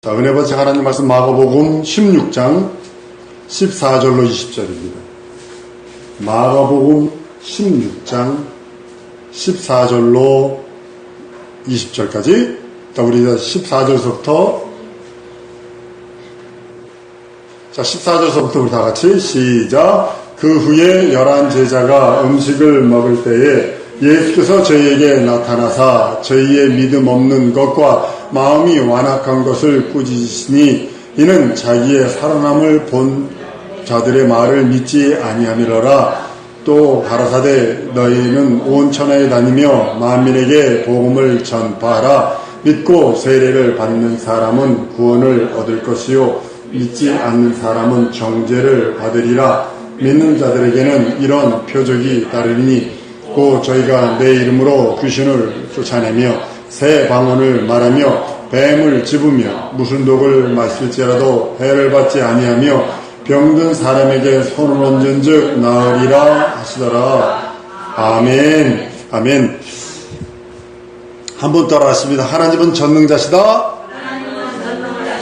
자, 은혜 받으신 하나님 말씀 마가복음 16장 14절로 20절입니다. 마가복음 16장 14절로 20절까지. 자, 우리 14절서부터 자, 14절서부터 우리 다 같이 시작. 그 후에 11 제자가 음식을 먹을 때에 예수께서 저희에게 나타나사 저희의 믿음 없는 것과 마음이 완악한 것을 꾸짖으시니 이는 자기의 살아남을 본 자들의 말을 믿지 아니함이로라. 또 가라사대 너희는 온 천하에 다니며 만민에게 복음을 전파하라. 믿고 세례를 받는 사람은 구원을 얻을 것이요 믿지 않는 사람은 정죄를 받으리라. 믿는 자들에게는 이런 표적이 따르리니 곧 저희가 내 이름으로 귀신을 쫓아내며 새 방언을 말하며 뱀을 집으며 무슨 독을 마실지라도 해를 받지 아니하며 병든 사람에게 손을 얹은즉 나으리라 하시더라. 아멘. 아멘. 한번 따라 하십니다. 하나님은 전능자시다.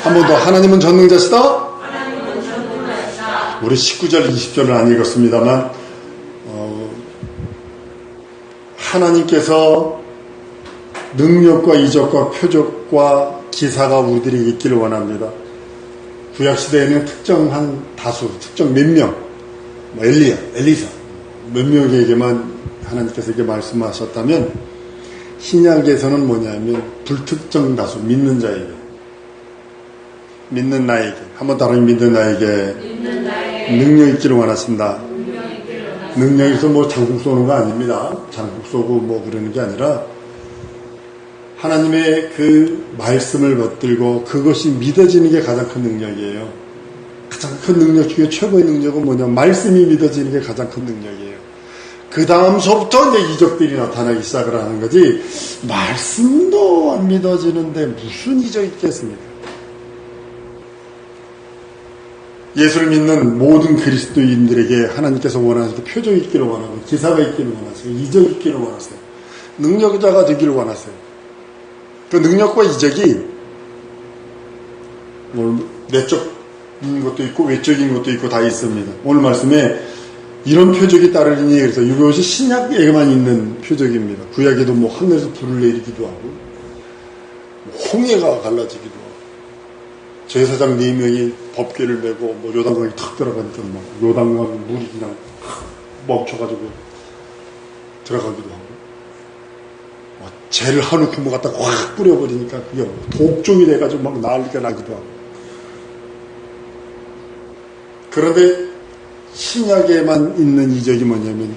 한 번 더. 하나님은 전능자시다. 우리 19절 20절은 안 읽었습니다만 하나님께서 능력과 이적과 표적과 기사가 우리들이 있기를 원합니다. 구약시대에는 특정한 다수, 특정 몇 명, 엘리야, 엘리사 몇 명에게만 하나님께서 이렇게 말씀하셨다면 신약에서는 뭐냐면 불특정 다수, 믿는 자에게, 믿는 나에게, 한번 따라 믿는 나에게 능력 있기를 원하신다. 능력에서 뭐 장국 쏘는 거 아닙니다. 장국 쏘고 뭐 그러는 게 아니라 하나님의 그 말씀을 받들고 그것이 믿어지는 게 가장 큰 능력이에요. 가장 큰 능력 중에 최고의 능력은 뭐냐면 말씀이 믿어지는 게 가장 큰 능력이에요. 그 다음서부터 이제 이적들이 나타나기 시작을 하는 거지, 말씀도 안 믿어지는데 무슨 이적이 있겠습니까? 예수를 믿는 모든 그리스도인들에게 하나님께서 원하시는 표적이 있기를 원하고 기사가 있기를 원하세요. 이적이 있기를 원하세요. 능력자가 되기를 원하세요. 그 능력과 이적이 내적인 것도 있고 외적인 것도 있고 다 있습니다. 오늘 말씀에 이런 표적이 따르니 그래서 이것이 신약에만 있는 표적입니다. 구약에도 뭐 하늘에서 불을 내리기도 하고 홍해가 갈라지기도 하고 제사장 4명이 법궤를 메고 뭐 요단강에 탁 들어가니까 막 요단강 물이 그냥 멈춰가지고 들어가기도 하고 죄를 한우 규모 갖다가 확 뿌려버리니까 그게 독종이 돼가지고 막 난리가 나기도 하고. 그런데 신약에만 있는 이적이 뭐냐면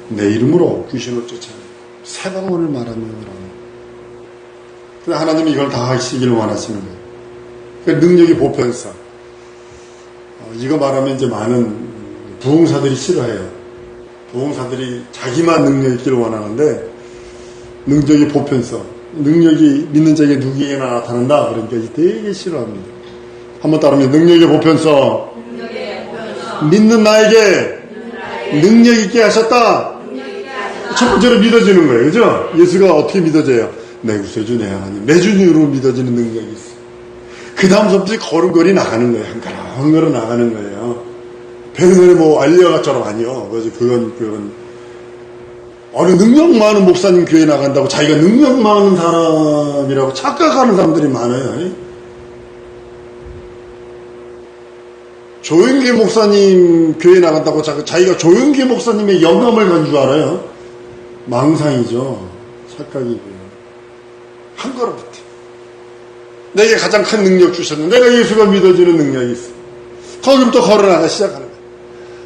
내 이름으로 귀신을 쫓아내고 새 방언을 말하며 그런데 하나님이 이걸 다 하시기를 원하시는 거예요. 그 능력이 보편성. 이거 말하면 이제 많은 부흥사들이 싫어해요. 부흥사들이 자기만 능력 있기를 원하는데 능력이 보편성. 능력이 믿는 자에게 누구에게나 나타난다. 그러니까 되게 싫어합니다. 한번 따르면 능력의 보편성. 믿는 나에게 능력 있게 하셨다. 첫 번째로 믿어지는 거예요. 그죠? 예수가 어떻게 믿어져요? 내 구세주 내 하나님. 매주님으로 믿어지는 능력이 있어요. 그 다음부터 걸음걸이 나가는 거예요. 한 걸음 나가는 거예요. 배는 뭐 알리아가처럼 아니요. 그건 어느 능력 많은 목사님 교회 나간다고 자기가 능력 많은 사람이라고 착각하는 사람들이 많아요. 조영기 목사님 교회 나간다고 자기가 조영기 목사님의 영감을 간 줄 알아요. 망상이죠. 착각이고요. 한 걸음부터. 내게 가장 큰 능력 주셨는데 내가 예수가 믿어지는 능력이 있어. 거기부터 걸어나가 시작하는 거야.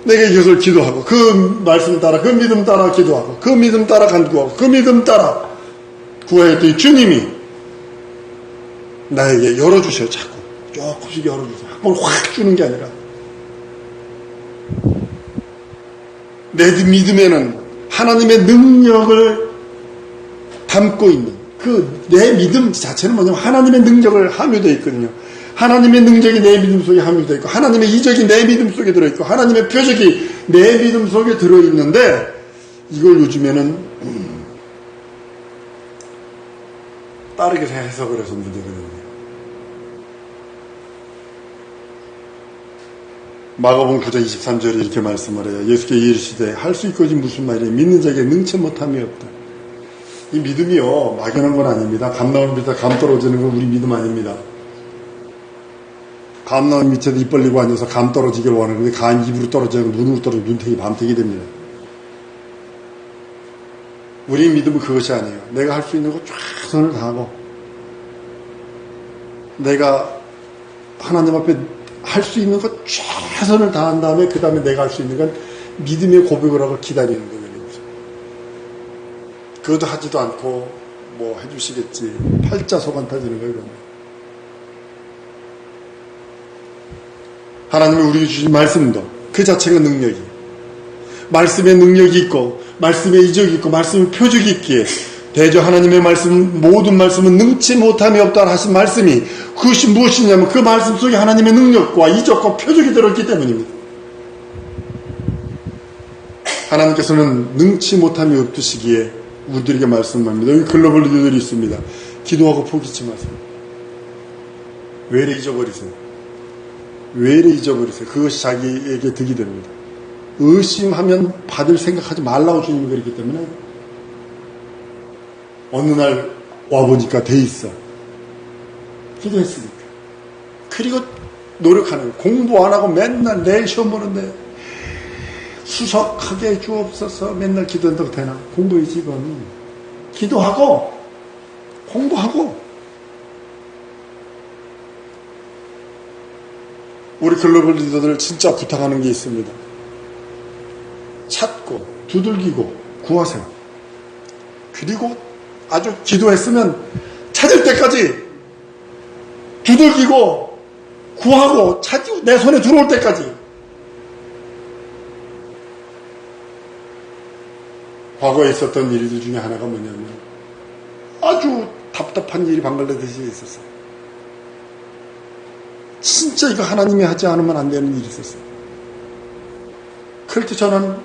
내가 이것을 기도하고 그 말씀 따라 그 믿음 따라 기도하고 그 믿음 따라 간구하고 그 믿음 따라 구하였더니 주님이 나에게 열어주세요. 자꾸 조금씩 열어주세요. 한번 확 주는 게 아니라 내 믿음에는 하나님의 능력을 담고 있는 내 믿음 자체는 뭐냐면 하나님의 능력을 함유되어 있거든요. 하나님의 능력이 내 믿음 속에 함유되어 있고 하나님의 이적이 내 믿음 속에 들어있고 하나님의 표적이 내 믿음 속에 들어있는데 이걸 요즘에는 다르게 해석을 해서 문제거든요. 마가복음 9장 23절에 이렇게 말씀을 해요. 예수께서 이르시되 할 수 있거지 무슨 말이에요. 믿는 자에게 능치 못함이 없다. 이 믿음이요 막연한 건 아닙니다. 감나무 밑에 감 떨어지는 건 우리 믿음 아닙니다. 감나무 밑에도 입 벌리고 앉아서 감 떨어지길 원하는데 감 입으로 떨어지면 눈으로 떨어지면 눈탱이 밤탱이 됩니다. 우리 믿음은 그것이 아니에요. 내가 할 수 있는 거 최선을 다하고 내가 하나님 앞에 할 수 있는 거 최선을 다한 다음에 그 다음에 내가 할 수 있는 건 믿음의 고백을 하고 기다리는 거예요. 그것도 하지도 않고 뭐 해주시겠지. 팔자 속안 타지는 거예요. 그러면. 하나님이 우리에게 주신 말씀도 그 자체가 능력이에요. 말씀에 능력이 있고 말씀에 이적이 있고 말씀에 표적이 있기에 대저 하나님의 말씀 모든 말씀은 능치 못함이 없다 하신 말씀이 그것이 무엇이냐면 그 말씀 속에 하나님의 능력과 이적과 표적이 들어있기 때문입니다. 하나님께서는 능치 못함이 없으시기에 우리들에게 말씀합니다. 여기 글로벌 리더들이 있습니다. 기도하고 포기치 마세요. 왜 이래 잊어버리세요? 왜 이래 잊어버리세요? 그것이 자기에게 득이 됩니다. 의심하면 받을 생각하지 말라고 주님이 그랬기 때문에 어느 날 와보니까 돼 있어. 기도했으니까. 그리고 노력하는 공부 안 하고 맨날 내일 시험 보는데 수석하게 주옵소서 맨날 기도한다고 되나? 공부해야지 이건. 기도하고 공부하고 우리 글로벌 리더들 진짜 부탁하는 게 있습니다. 찾고 두들기고 구하세요. 그리고 아주 기도했으면 찾을 때까지 두들기고 구하고 찾고 내 손에 들어올 때까지. 과거에 있었던 일들 중에 하나가 뭐냐면 아주 답답한 일이 방글라데시에 있었어요. 진짜 이거 하나님이 하지 않으면 안 되는 일이 있었어요. 그럴 때 저는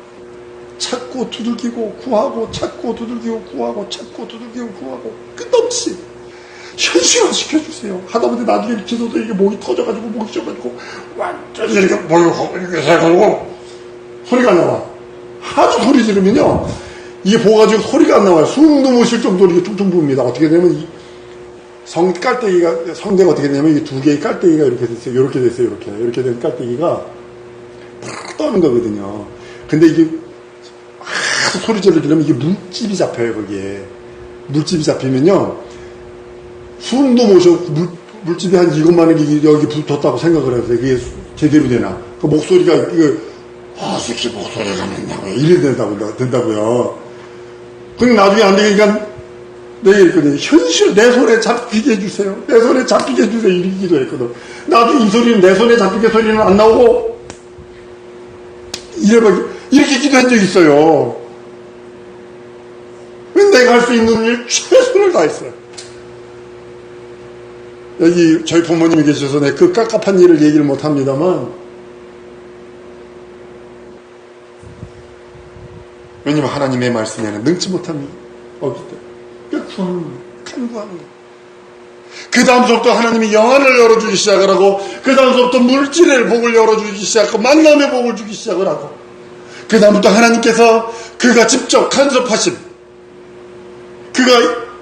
찾고 두들기고 구하고 찾고 두들기고 구하고 찾고 두들기고 구하고 끝없이 현실화 시켜주세요. 하다보니 나중에 기도도 이게 목이 터져가지고 목이 쪄가지고 완전히 이렇게 모여가지고 이렇게 해가지고 소리가 안 나와. 아주 소리 지르면요 이게 보가지고 소리가 안 나와요. 숨도 못 쉴 정도로 이게 퉁퉁 부읍니다. 어떻게 되면 깔때기가 성대가 어떻게 되냐면 이게 두 개의 깔때기가 이렇게 됐어요. 이렇게 됐어요. 이렇게 된 깔때기가 팍 떠는 거거든요. 근데 이게 소리 지르려면 이게 물집이 잡혀요. 거기에 물집이 잡히면요 숨도 못 쉬어. 물집이 한 이것만 여기 붙었다고 생각을 해보세요. 그게 제대로 되나? 그 목소리가 이거 새끼 목소리가 난다고요. 이래 된다고요. 근데 나중에 안 되니까 내가 이랬거든요. 현실 내 손에 잡히게 해주세요. 내 손에 잡히게 해주세요. 이렇게 기도했거든. 나중에 이 소리는 내 손에 잡히게 소리는 안 나오고 이렇게 기도한 적이 있어요. 내가 할 수 있는 일 최선을 다했어요. 여기 저희 부모님이 계셔서 내가 그 깝깝한 일을 얘기를 못합니다만 왜냐면 하나님의 말씀에는 능치 못함이 없기 때문에 간구하는 거예요. 그 다음서부터 하나님이 영안을 열어주기 시작을 하고 그 다음서부터 물질의 복을 열어주기 시작하고 만남의 복을 주기 시작을 하고 그 다음부터 하나님께서 그가 직접 간섭하신 그가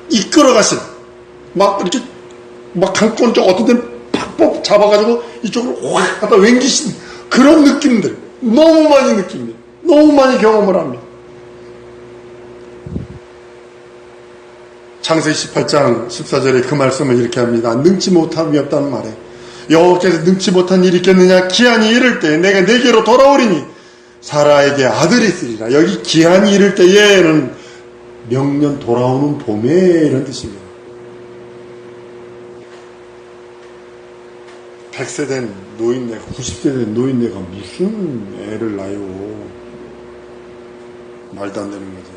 이끌어가신 막 이렇게 막 강권 쪽 어떤 데는 팍 잡아가지고 이쪽으로 확 갖다 웽기신 그런 느낌들 너무 많이 느낍니다. 너무 많이 경험을 합니다. 창세기 18장 14절에 그 말씀을 이렇게 합니다. 능치 못함이 없다는 말에 여호와께서 능치 못한 일이 있겠느냐. 기한이 이를 때 내가 내게로 돌아오리니 사라에게 아들이 있으리라. 여기 기한이 이를 때에는 명년 돌아오는 봄에 이런 뜻입니다. 100세 된 노인네가 90세 된 노인네가 무슨 애를 낳아요. 말도 안 되는 거지.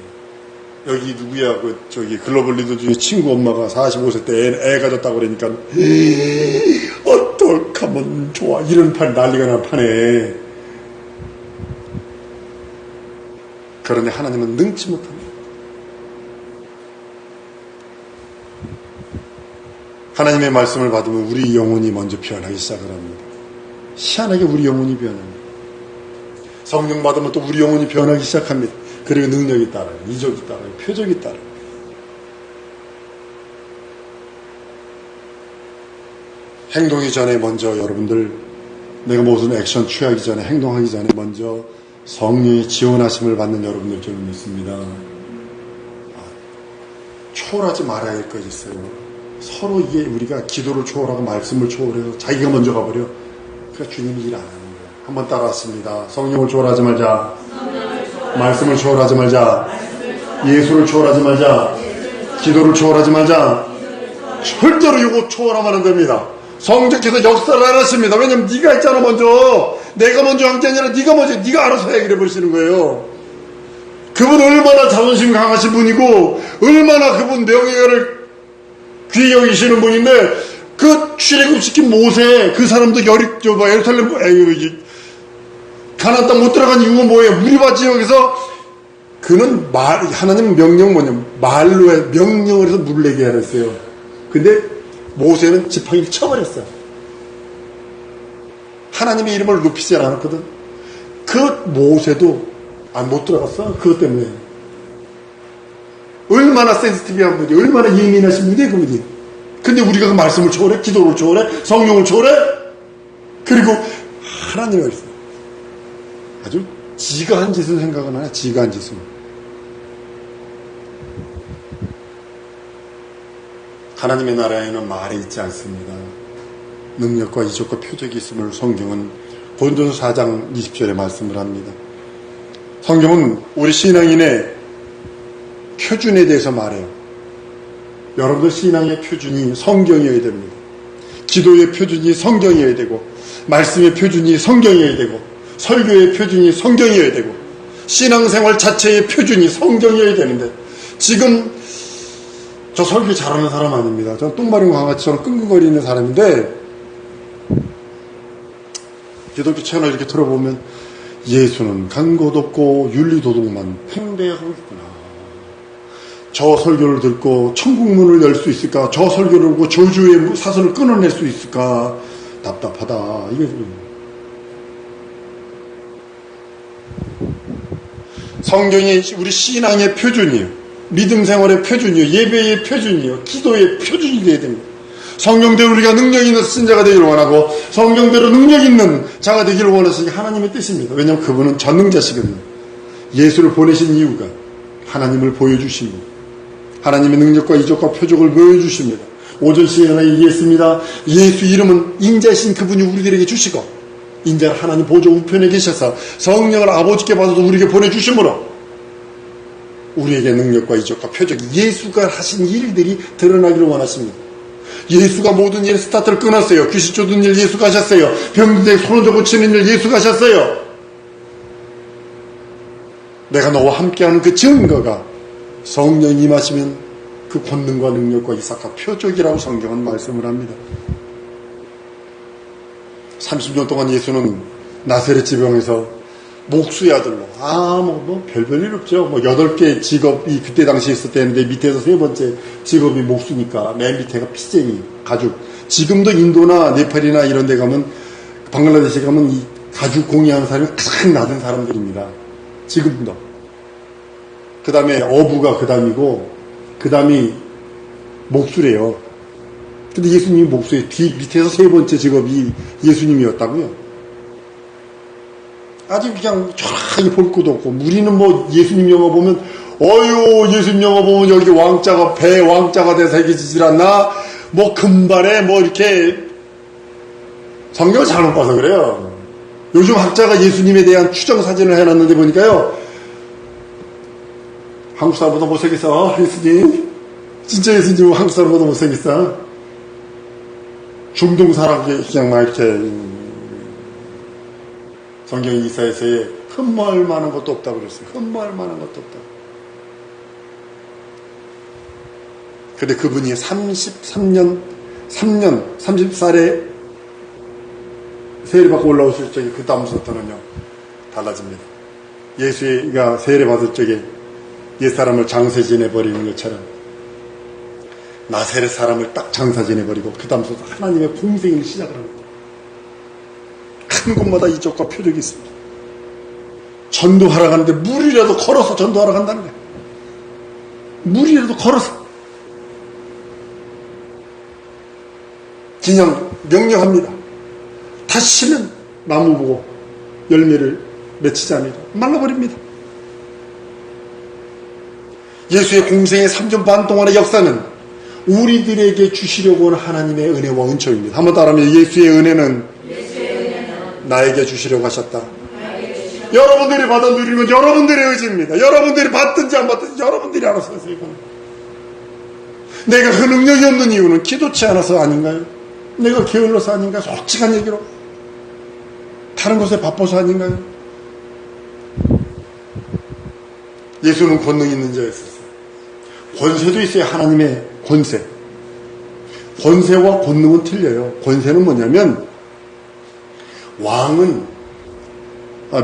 여기 누구야 저기 글로벌 리더 중에 친구 엄마가 45세 때 애 가졌다고 그러니까 어떡하면 좋아 이런 판 난리가 난 판에. 그런데 하나님은 능치 못합니다. 하나님의 말씀을 받으면 우리 영혼이 먼저 변하기 시작을 합니다. 희한하게 우리 영혼이 변합니다. 성령 받으면 또 우리 영혼이 변하기 시작합니다. 그리고 능력이 따라요. 이적이 따라요. 표적이 따라요. 행동이 전에 먼저 여러분들, 내가 무슨 액션 취하기 전에, 행동하기 전에 먼저 성령의 지원하심을 받는 여러분들 저는 믿습니다. 초월하지 말아야 할 것이 있어요. 서로 이게 우리가 기도를 초월하고 말씀을 초월해서 자기가 먼저 가버려. 그러니까 주님이 일 안 하는 거예요. 한번 따라왔습니다. 성령을 초월하지 말자. 말씀을 초월하지 말자. 예수를 초월하지 말자. 기도를 초월하지 말자. 절대로 이거 초월하면 안 됩니다. 성령께서 역사를 안 하십니다. 왜냐면 네가 있잖아 먼저. 내가 먼저 한 게 아니라 네가 먼저, 네가 알아서 해. 그래 버리시는 거예요. 그분 얼마나 자존심 강하신 분이고 얼마나 그분 명예를 귀히 여기시는 분인데, 그 출애굽시킨 모세, 그 사람도 예루살렘 가나안 땅 못 들어간 이유가 뭐예요? 무리바 지역에서 그는 하나님 명령 뭐냐, 말로 해, 명령을 해서 물 내게 하랬어요. 근데 모세는 지팡이를 쳐버렸어요. 하나님의 이름을 높이지 않았거든. 그 모세도 못 들어갔어. 그것 때문에. 얼마나 센시티브한 분이, 얼마나 예민하신 분이 그분이. 근데 우리가 그 말씀을 초월해, 기도를 초월해, 성령을 초월해, 그리고 하나님을 있어요. 아주 지가 한 짓을 생각은 하나, 지가 한 짓을. 하나님의 나라에는 말이 있지 않습니다. 능력과 이적과 표적이 있음을 성경은 고린도서 4장 20절에 말씀을 합니다. 성경은 우리 신앙인의 표준에 대해서 말해요. 여러분들 신앙의 표준이 성경이어야 됩니다. 기도의 표준이 성경이어야 되고, 말씀의 표준이 성경이어야 되고, 설교의 표준이 성경이어야 되고, 신앙생활 자체의 표준이 성경이어야 되는데, 지금 저 설교 잘하는 사람 아닙니다. 저는 똥마린 강아지처럼 끙끙거리는 사람인데, 기독교 채널 이렇게 들어보면 예수는 간고도 없고 윤리도덕만 팽배하고 있구나. 저 설교를 듣고 천국문을 열 수 있을까? 저 설교를 듣고 저주의 사슬을 끊어낼 수 있을까? 답답하다. 이게 성경이 우리 신앙의 표준이에요. 믿음 생활의 표준이에요. 예배의 표준이에요. 기도의 표준이 되어야 됩니다. 성경대로 우리가 능력 있는 신자가 되기를 원하고, 성경대로 능력 있는 자가 되기를 원하시는 게 하나님의 뜻입니다. 왜냐하면 그분은 전능자시거든요. 예수를 보내신 이유가 하나님을 보여주신 분, 하나님의 능력과 이적과 표적을 보여주십니다. 오전 시간에 얘기했습니다. 예수 이름은 인자이신 그분이 우리들에게 주시고, 인자는 하나님 보좌 우편에 계셔서 성령을 아버지께 받아서 우리에게 보내주심으로 우리에게 능력과 이적과 표적이, 예수가 하신 일들이 드러나기를 원하십니다. 예수가 모든 일 스타트를 끊었어요. 귀신 쫓는 일 예수가 하셨어요. 병든데 손을 잡고 치는 일 예수가 하셨어요. 내가 너와 함께하는 그 증거가 성령이 임하시면 그 권능과 능력과 이삭과 표적이라고 성경은 말씀을 합니다. 30년 동안 예수는 나사렛 지방에서 목수의 아들로, 별별 일 없죠. 8개 직업이 그때 당시에 있었대는데, 밑에서 세 번째 직업이 목수니까, 맨 밑에가 피쟁이, 가죽. 지금도 인도나 네팔이나 이런 데 가면, 방글라데시에 가면 이 가죽 공예하는 사람이 가장 낮은 사람들입니다. 지금도. 그 다음에 어부가 그 다음이고, 그 다음이 목수래요. 근데 예수님이 목수의 밑에서 세 번째 직업이 예수님이었다고요. 아주 그냥 쫙 볼 것도 없고, 우리는 예수님 영화 보면, 예수님 영화 보면 여기 왕자가, 배 왕자가 돼서 새겨지질 않나? 금발에 이렇게, 성경을 잘못 봐서 그래요. 요즘 학자가 예수님에 대한 추정 사진을 해놨는데 보니까요, 한국 사람보다 못생겼어. 예수님. 진짜 예수님 한국 사람보다 못생겼어. 중동 사람이 그냥 막 이렇게, 성경이 이사야서에 흠모할 만한 것도 없다고 그랬어요. 흠모할 만한 것도 없다. 근데 그분이 30살에 세례 받고 올라오실 적에 그 다음부터는요, 달라집니다. 예수가 세례 받을 적에 옛사람을 장사 지내버리는 것처럼 나사렛 사람을 딱 장사 지내버리고 그 다음부터 하나님의 공생을 시작을 합니다. 한 곳마다 이적과 표적이 있습니다. 전도하러 가는데 물이라도 걸어서 전도하러 간다는 거예요. 물이라도 걸어서. 그냥 명령합니다. 다시는 나무 보고 열매를 맺히지 않으리라. 말라버립니다. 예수의 공생의 3년 반 동안의 역사는 우리들에게 주시려고 하는 하나님의 은혜와 은총입니다. 한번 따라하면 예수의 은혜는 나에게 주시려고 하셨다. 여러분들이 받아 누리면 여러분들의 의지입니다. 여러분들이 받든지 안 받든지 여러분들이 알아서 하세요. 이거는. 내가 그 능력이 없는 이유는 기도치 않아서 아닌가요? 내가 게을러서 아닌가요? 솔직한 얘기로. 다른 것에 바빠서 아닌가요? 예수는 권능이 있는 자였어요. 권세도 있어요. 하나님의 권세. 권세와 권능은 틀려요. 권세는 뭐냐면 왕은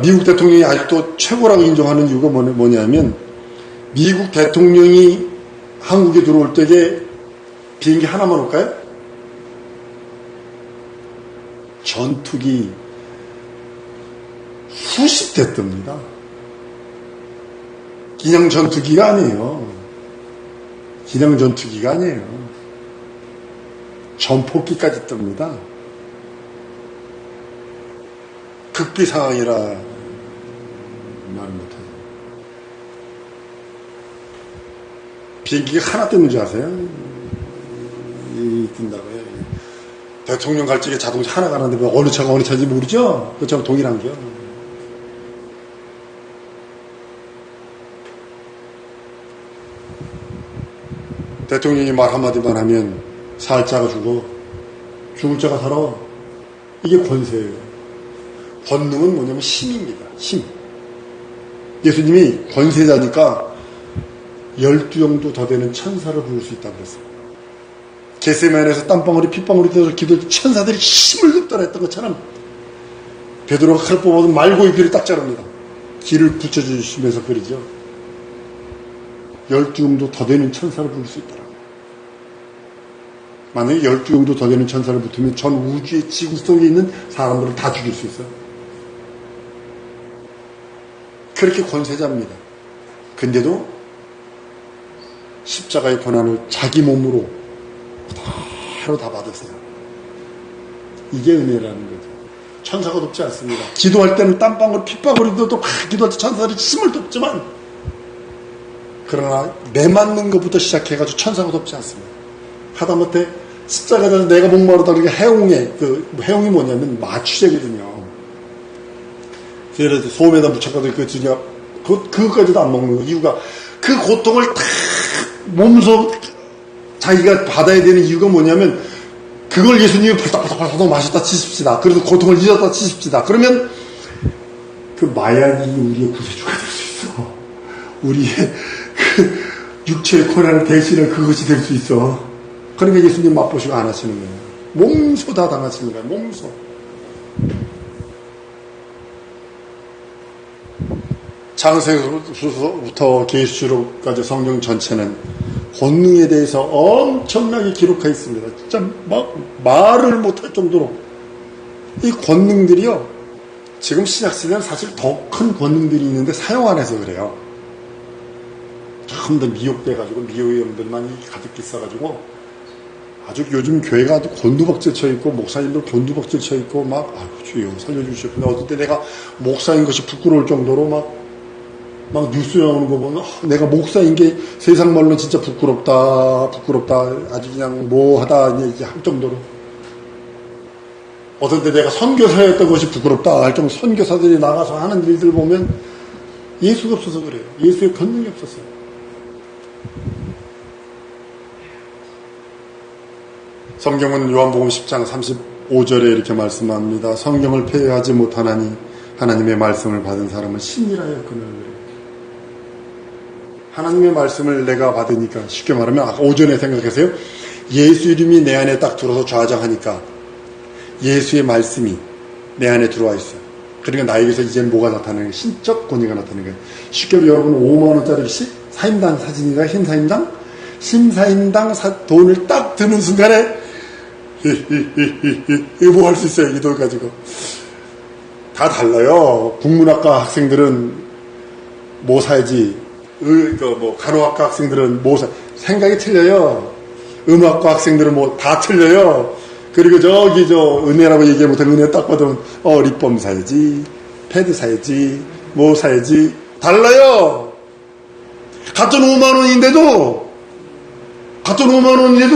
미국 대통령이 아직도 최고라고 인정하는 이유가 뭐냐면 미국 대통령이 한국에 들어올 때에 비행기 하나만 올까요? 전투기 수십 대 뜹니다. 그냥 전투기가 아니에요. 그냥 전투기가 아니에요. 전폭기까지 뜹니다. 극비 상황이라 말 못하죠. 비행기가 하나 뜨는 줄 아세요? 뜬다고요. 대통령 갈 적에 자동차 하나 가는데 어느 차가 어느 차인지 모르죠? 그것처럼 동일한 게요. 대통령이 말 한마디만 하면 살 자가 죽어, 죽을 자가 살아. 이게 권세예요. 권능은 뭐냐면 힘입니다. 힘. 예수님이 권세자니까 12정도 더 되는 천사를 부를 수 있다고 그랬어요. 겟세마네에서 땀방울이 핏방울이 되어서 기도할 때 천사들이 힘을 흡더라 했던 것처럼 베드로가 칼 뽑아도 말고의 귀를 딱 자릅니다. 귀를 붙여주시면서 그러죠. 12정도 더 되는 천사를 부를 수 있더라. 만약에 12정도 더 되는 천사를 붙으면 전 우주의 지구 속에 있는 사람들을 다 죽일 수 있어요. 그렇게 권세자입니다. 근데도 십자가의 고난을 자기 몸으로 바로 다 받으세요. 이게 은혜라는 거죠. 천사가 돕지 않습니다. 기도할 때는 땀방울 핏방울이도 막 기도할 때 천사들이 힘을 돕지만 그러나 내 맞는 것부터 시작해가지고 천사가 돕지 않습니다. 하다못해 십자가에서 내가 목마르다 그러니까 해옹이 뭐냐면 마취제거든요. 그래서 소음에다 묻혀가지고 그것까지도 안 먹는 거. 이유가 그 고통을 다 몸소 자기가 받아야 되는 이유가 뭐냐면 그걸 예수님이 벌떡벌떡 마셨다 치십시다. 그래서 고통을 잊었다 치십시다. 그러면 그 마약이 우리의 구세주가 될 수 있어. 우리의 그 육체의 고난을 대신할 그것이 될 수 있어. 그러니까 예수님 맛보시고 안 하시는 거예요. 몸소 다 당하시는 거예요. 몸소. 창세기부터 계시록까지 성경 전체는 권능에 대해서 엄청나게 기록하여 있습니다. 진짜 막 말을 못할 정도로 이 권능들이요. 지금 신약시대는 사실 더 큰 권능들이 있는데 사용 안 해서 그래요. 참 더 미혹돼가지고 미혹의 영들만이 가득 있어가지고 아주 요즘 교회가 아주 곤두박질 쳐있고 목사님들 곤두박질 쳐있고 막 주여 살려주시오. 근데 어떨 때 내가 목사인 것이 부끄러울 정도로 막 뉴스 나오는 거 보면 내가 목사인 게 세상 말로 진짜 부끄럽다 아주 그냥 뭐하다 이제 할 정도로 어떨 때 내가 선교사였던 것이 부끄럽다 할 정도 선교사들이 나가서 하는 일들 보면 예수가 없어서 그래요. 예수의 권능이 없었어요. 성경은 요한복음 10장 35절에 이렇게 말씀합니다. 성경을 폐하지 못하나니 하나님의 말씀을 받은 사람은 신이라여 그늘. 하나님의 말씀을 내가 받으니까 쉽게 말하면 아까 오전에 생각하세요. 예수 이름이 내 안에 딱 들어서 좌장하니까 예수의 말씀이 내 안에 들어와 있어요. 그러니까 나에게서 이제는 뭐가 나타나는 거예요? 신적 권위가 나타나는 거예요. 쉽게 여러분 5만원짜리 사임당 사진인가? 신사임당 돈을 딱 드는 순간에 이거 뭐 할 수 있어요? 이 돈 가지고 다 달라요. 국문학과 학생들은 뭐 사야지, 간호학과 학생들은 뭐 생각이 틀려요. 음악과 학생들은 뭐 다 틀려요. 그리고 은혜라고 얘기해 못해. 은혜 딱 봐도 립밤 사야지, 패드 사야지, 뭐 사야지. 달라요. 같은 5만원인데도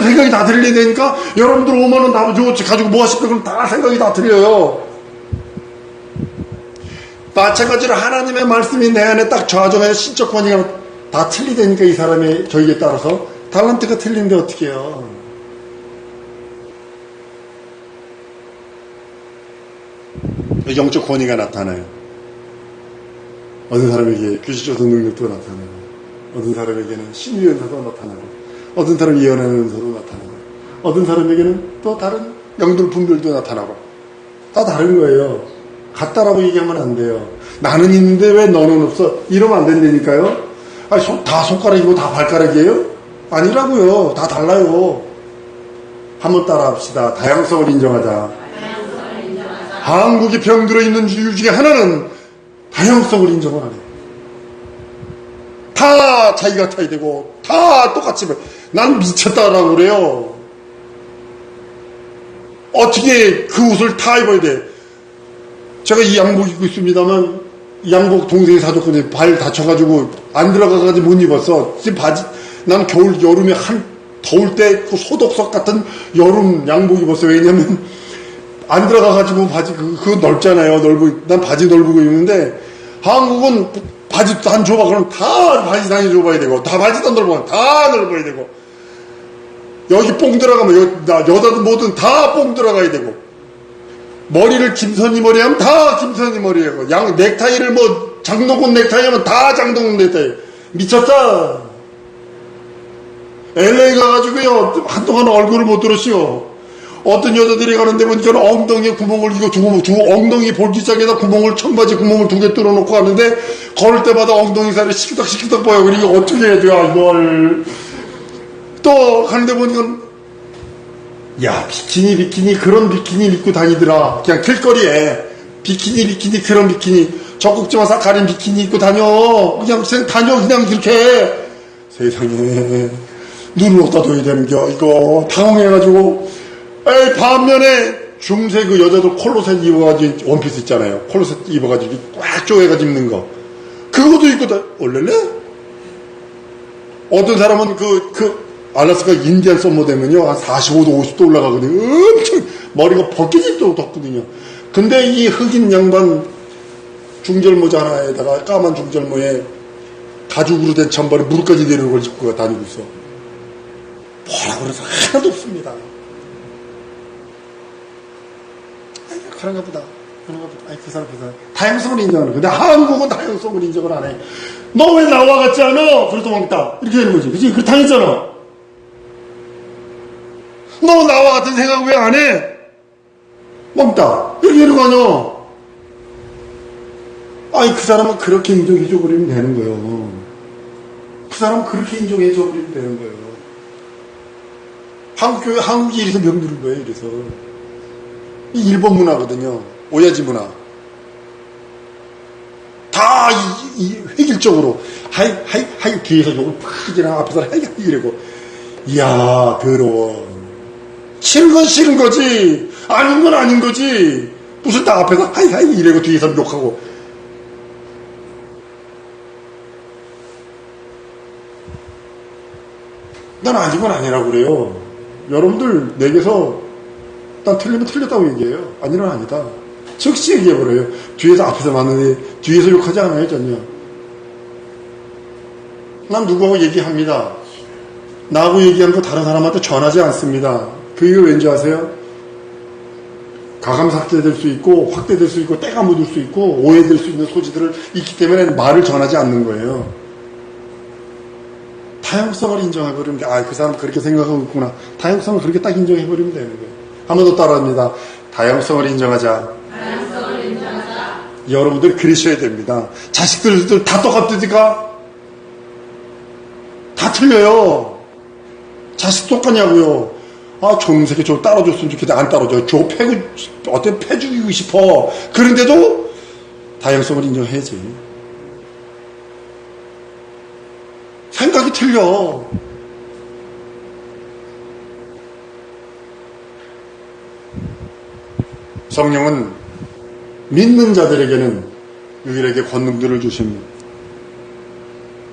생각이 다 틀리게 되니까 여러분들 5만원 다 가지고 뭐 하실 까 그럼 다 생각이 다 틀려요. 마찬가지로 하나님의 말씀이 내 안에 딱 좌정해서 신적 권위가 다 틀리다니까 이 사람의 저에게 따라서 달란트가 틀린데 어떻게 해요. 영적 권위가 나타나요. 어떤 사람에게 규칙적인 능력도 나타나고, 어떤 사람에게는 신유의 은사도 나타나고, 어떤 사람은 예언하는 은사도 나타나고, 어떤 사람에게는 또 다른 영들 분별도 나타나고, 다 다른 거예요. 같다라고 얘기하면 안 돼요. 나는 있는데 왜 너는 없어? 이러면 안 된다니까요. 다 손가락이고 다 발가락이에요? 아니라고요. 다 달라요. 한번 따라 합시다. 다양성을 인정하자. 한국이 병들어 있는 이유 중에 하나는 다양성을 인정을 안 해요. 다 자기 같아야 되고, 다 똑같이, 난 미쳤다라고 그래요. 어떻게 그 옷을 다 입어야 돼? 제가 이 양복 입고 있습니다만, 이 양복 동생이 사줬거든요. 발 다쳐가지고 안 들어가가지고 못 입었어. 지금 바지, 난 여름에 더울 때 그 소독석 같은 여름 양복 입었어요. 왜냐면, 안 들어가가지고 바지, 그거 넓잖아요. 난 바지 넓고 입는데, 한국은 바지도 안 좁아. 그럼 다 바지 당연히 좁아야 되고, 다 바지도 넓어. 다 넓어야 되고, 여기 뽕 들어가면, 여자든 뭐든 다 뽕 들어가야 되고, 머리를 김선희 머리 하면 다 김선희 머리하고, 넥타이를 장동건 넥타이 하면 다 장동건 넥타이. 미쳤다. LA 가가지고요, 한동안 얼굴을 못 들었어요. 어떤 여자들이 가는데 보니까 엉덩이에 구멍을, 엉덩이 볼기짝에다 청바지 구멍을 2개 뚫어놓고 가는데, 걸을 때마다 엉덩이 살이 시키덕시키덕 보여. 그러니까 어떻게 해야 돼요, 이걸. 또 가는데 보니까, 비키니, 그런 비키니 입고 다니더라. 그냥 길거리에. 비키니, 그런 비키니. 젖꼭지만 싹 가린 비키니 입고 다녀. 그냥 그렇게. 세상에. 눈을 어디다 둬야 되는겨, 이거. 당황해가지고. 반면에 중세 그 여자들 콜로셋 입어가지고 원피스 있잖아요. 콜로셋 입어가지고 꽉 쪼개가지고 입는 거. 그것도 입고 다, 올렐래? 어떤 사람은 알라스카 인디안 썸머 되면요. 한 45도, 50도 올라가거든요. 엄청 머리가 벗겨질 정도 덥거든요. 근데 이 흑인 양반 중절모자 하나에다가 까만 중절모에 가죽으로 된 잠바에 무릎까지 내리는 걸 입고 다니고 있어. 뭐라 그래서 하나도 없습니다. 그런가 보다. 그 사람. 다양성을 인정하는 거야. 근데 한국은 다양성을 인정을 안 해. 너 왜 나와 같지 않아? 그래도 먹다. 이렇게 되는 거지. 그치? 그렇게 당했잖아. 너 나와 같은 생각 왜 안 해? 먹다. 이렇게 되는 거 아니야? 그 사람은 그렇게 인정해줘 버리면 되는 거예요. 그 사람은 그렇게 인정해줘 버리면 되는 거예요. 한국이 이래서 병드는 거예요, 이래서. 이 일본 문화거든요. 오야지 문화. 다 획일적으로 하이 뒤에서 욕을 팍 지나 앞에서 하이 이러고, 이야 더러워. 싫은 건 싫은 거지, 아닌 건 아닌 거지. 무슨 딱 앞에서 하이 이러고 뒤에서 욕하고. 난 아닌 건 아니라고 그래요. 여러분들 내게서 난 틀리면 틀렸다고 얘기해요. 아니면 아니다. 즉시 얘기해버려요. 뒤에서 앞에서 맞는데 뒤에서 욕하지 않아요, 전혀. 난 누구하고 얘기합니다. 나하고 얘기하는 거 다른 사람한테 전하지 않습니다. 그 이유 왠지 아세요? 가감 삭제될 수 있고 확대될 수 있고 때가 묻을 수 있고 오해될 수 있는 소지들을 있기 때문에 말을 전하지 않는 거예요. 다양성을 인정해버리면 그 사람 그렇게 생각하고 있구나. 다양성을 그렇게 딱 인정해버리면 되는 거예요. 한 번 더 따라합니다. 다양성을 인정하자. 여러분들 그러셔야 됩니다. 자식들 다 똑같으니까 다 틀려요. 자식 똑같냐고요. 저놈 새끼 좀 따라줬으면 좋겠는데 안 따라줘. 패 죽이고 싶어. 그런데도 다양성을 인정해야지. 생각이 틀려. 성령은 믿는 자들에게는 유일하게 권능들을 주십니다.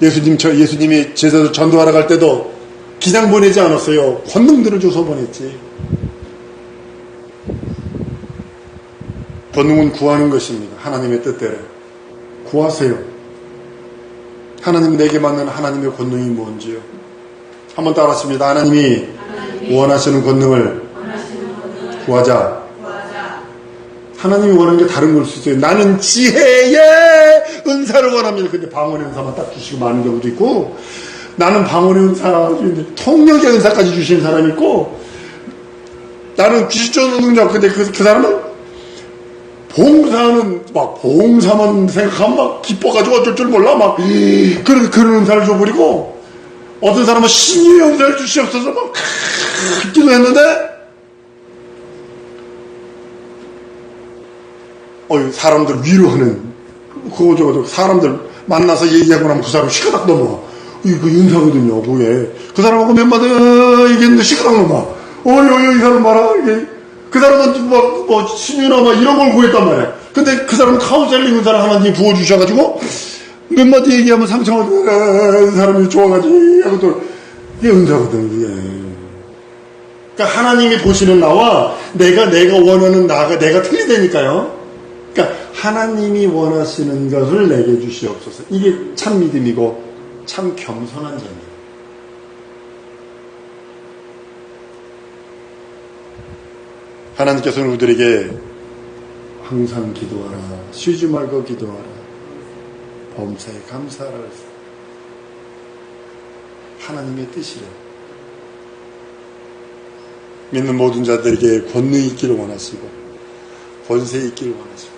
예수님이 제자들 전도하러 갈 때도 그냥 보내지 않았어요. 권능들을 줘서 보냈지. 권능은 구하는 것입니다. 하나님의 뜻대로 구하세요. 하나님 내게 맞는 하나님의 권능이 뭔지요? 한번 따라하십니다. 하나님이 원하시는 권능을 구하자. 하나님이 원하는 게 다른 걸 수 있어요. 나는 지혜의 은사를 원합니다. 근데 방언의 은사만 딱 주시고 마는 경우도 있고, 나는 방언의 은사, 통역의 은사까지 주시는 사람이 있고, 나는 귀신 쫓는 능력, 근데 그 사람은 봉사는 막 봉사만 생각하면 막 기뻐가지고 어쩔 줄 몰라 막 그런 은사를 줘버리고, 어떤 사람은 신유의 은사를 주시옵소서 막 기도했는데 사람들 위로하는 그거 사람들 만나서 얘기하고 나면 그 사람 시가닥 넘어가. 이거 은사거든요. 뭐에 그 사람하고 몇 마디 얘기했는데 시가닥 넘어가. 이 사람 봐라. 그 사람은 뭐 신유나 막 이런 걸 구했단 말이야. 근데 그 사람은 카운셀링 은사를 하나님이 부어주셔가지고 몇 마디 얘기하면 상처받은 사람이 좋아가지고 하고 또 이게 은사거든. 이게. 그러니까 하나님이 보시는 나와 내가 원하는 나가 내가 틀리다니까요. 그러니까 하나님이 원하시는 것을 내게 주시옵소서. 이게 참 믿음이고 참 겸손한 자입니다. 하나님께서는 우리들에게 항상 기도하라, 쉬지 말고 기도하라, 범사에 감사하라 그랬어요. 하나님의 뜻이래. 믿는 모든 자들에게 권능이 있기를 원하시고 권세 있기를 원하시고,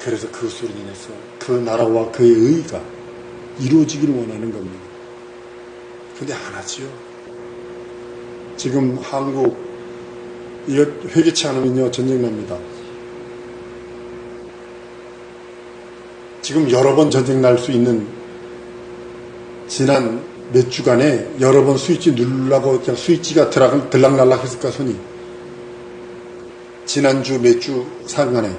그래서 그것으로 인해서 그 나라와 그의 의가 이루어지기를 원하는 겁니다. 근데 안 하지요. 지금 한국 이거 회개치 않으면요 전쟁 납니다. 지금 여러 번 전쟁 날 수 있는, 지난 몇 주간에 여러 번 스위치 누르려고 그냥 스위치가 들락날락 했을까 손이. 지난주 몇 주 상간에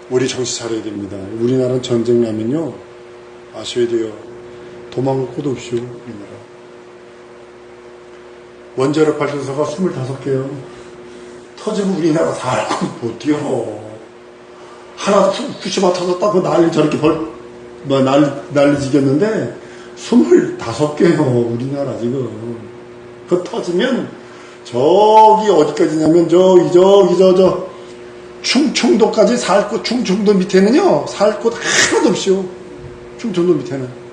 우리 정신 차려야 됩니다. 우리나라는 전쟁 나면요 아셔야 돼요. 도망갈 곳 없이요. 우리나라 원자력 발전소가 25개요. 터지면 우리나라 다 알고 못 뛰어. 하나 후쿠시마 터졌다고 난리 저렇게 난리 지겼는데 25개요. 우리나라 지금. 그 터지면 저기 어디까지냐면 저기 충청도까지 살 곳, 충청도 밑에는요 살 곳 하나도 없이요. 충청도 밑에는.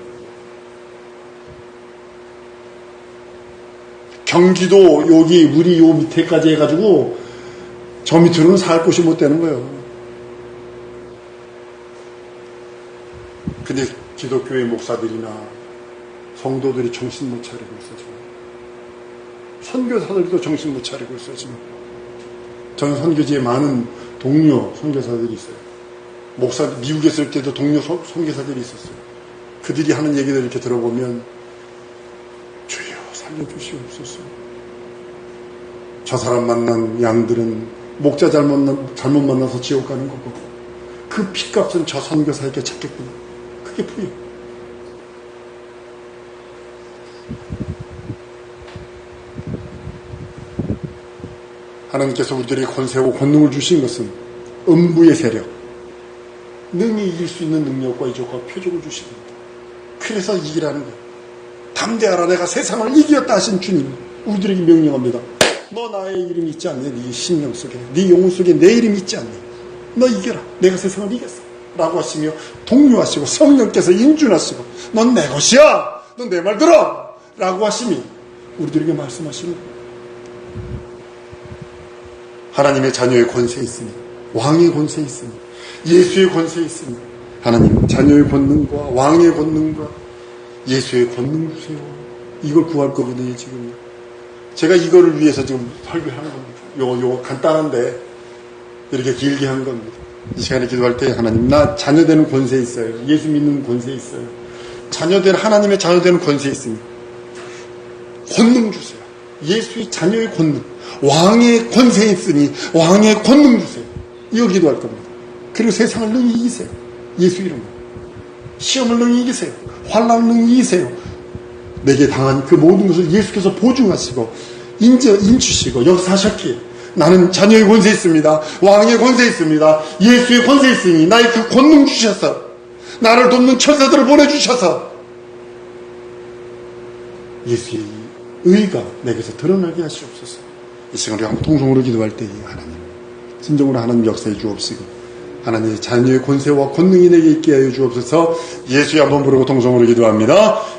경기도 여기 우리 요 밑에까지 해가지고 저 밑으로는 살 곳이 못 되는 거예요. 근데 기독교의 목사들이나 성도들이 정신 못 차리고 있어 지금. 선교사들도 정신 못 차리고 있어 지금. 저는 선교지에 많은 동료 선교사들이 있어요. 미국에 있을 때도 동료 선교사들이 있었어요. 그들이 하는 얘기를 이렇게 들어보면 주여 살려주시옵소서. 저 사람 만난 양들은 목자 잘못 만나서 지옥 가는 거고 그 핏값은 저 선교사에게 찾겠구나. 그게 보여. 하나님께서 우리들에게 권세하고 권능을 주신 것은 음부의 세력, 능히 이길 수 있는 능력과 이적과 표적을 주십니다. 그래서 이기라는 거예요. 담대하라, 내가 세상을 이겼다 하신 주님, 우리들에게 명령합니다. 너 나의 이름이 있지 않니? 네 심령 속에, 네 영혼 속에 내 이름이 있지 않니? 너 이겨라, 내가 세상을 이겼어 라고 하시며 독려하시고 성령께서 인준하시고 넌 내 것이야, 넌 내 말 들어 라고 하시니 우리들에게 말씀하시는 거예요. 하나님의 자녀의 권세 있으니, 왕의 권세 있으니, 예수의 권세 있으니, 하나님 자녀의 권능과 왕의 권능과 예수의 권능 주세요. 이걸 구할 거거든요, 지금. 제가 이거를 위해서 지금 설교하는 겁니다. 요거 간단한데, 이렇게 길게 한 겁니다. 이 시간에 기도할 때, 하나님, 나 자녀되는 권세 있어요. 예수 믿는 권세 있어요. 하나님의 자녀되는 권세 있습니다. 권능 주세요. 예수의 자녀의 권능. 왕의 권세 있으니, 왕의 권능 주세요. 이거 기도할 겁니다. 그리고 세상을 능히 이기세요. 예수 이름으로. 시험을 능히 이기세요. 환난을 능히 이기세요. 내게 당한 그 모든 것을 예수께서 보증하시고 인주시고 역사하셨기에 나는 자녀의 권세 있습니다. 왕의 권세 있습니다. 예수의 권세 있으니 나의 그 권능 주셔서 나를 돕는 천사들을 보내주셔서 예수의 의가 내게서 드러나게 하시옵소서. 이 시간 우리 한번 통성으로 기도할 때 하나님 진정으로 하나님 역사해 주옵시고 하나님의 자녀의 권세와 권능이 내게 있게 하여 주옵소서. 예수의 한번 부르고 통성으로 기도합니다.